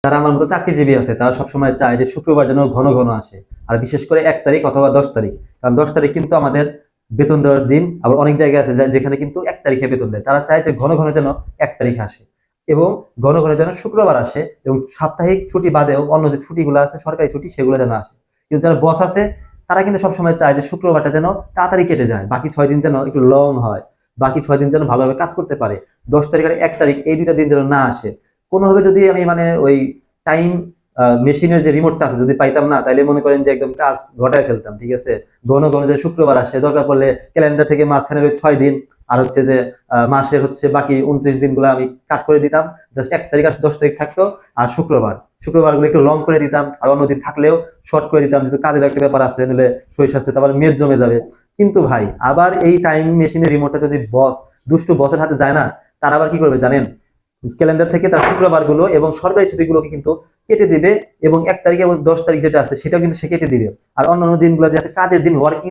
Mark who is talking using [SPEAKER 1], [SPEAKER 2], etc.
[SPEAKER 1] যারা আমার মতো চাকরিজীবী আছে তারা সবসময় চায় যে শুক্রবার যেন ঘন ঘন আসে, আর বিশেষ করে 1 তারিখ অথবা 10 তারিখ। কারণ 10 তারিখ কিন্তু আমাদের বেতন দেওয়ার দিন। আবার অনেক জায়গায় আছে যেখানে কিন্তু 1 তারিখে বেতন দেয়। তারা চায় যে ঘন ঘন যেন 1 তারিখ আসে, এবং ঘন ঘন যেন শুক্রবার আসে, এবং সাপ্তাহিক ছুটি বাদেও অন্য যে ছুটিগুলো আছে সরকারি ছুটি সেগুলো যেন আসে। কিন্তু যারা বস আছে তারা কিন্তু সবসময় চায় যে শুক্রবারটা যেন তাড়াতাড়ি কেটে যায়, বাকি 6 দিন যেন একটু লং হয়, বাকি 6 দিন যেন ভালোভাবে কাজ করতে পারে। 10 তারিখ আর 1 তারিখ এই 2টা দিন যেন না আসে। কোনোভাবে যদি আমি মানে ওই টাইম মেশিনের যে রিমোটটা আছে যদি পাইতাম না, তাইলে মনে করেন যে একদম কাজ ঘটায় ফেলতাম। ঠিক আছে, ঘন ঘন যে শুক্রবার আসে, দরকার পড়লে ক্যালেন্ডার থেকে মাঝখানের ওই 6 দিন আর হচ্ছে যে মাসের হচ্ছে বাকি 29 দিনগুলো আমি কাট করে দিতাম। জাস্ট 1 তারিখ আর 10 তারিখ থাকতো, আর শুক্রবার গুলো একটু লং করে দিতাম, আর অন্য দিন থাকলেও শর্ট করে দিতাম, যেহেতু কাজের একটা ব্যাপার আছে, নাহলে শরীর স্বাস্থ্য তারপর মেদ জমে যাবে। কিন্তু ভাই আবার এই টাইম মেশিনের রিমোটটা যদি দুষ্টু বসের হাতে যায় না, তারা আবার কি করবে জানেন? ক্যালেন্ডার থেকে তার শুক্রবারগুলো এবং সরকারি ছুটিগুলোকে কিন্তু কেটে দিবে, এবং 1 তারিখ এবং 10 তারিখ যেটা আছে সেটাও কিন্তু সে কেটে দিবে। আর অন্যান্য দিনগুলো যে আছে কাজের দিন, ওয়ার্কিং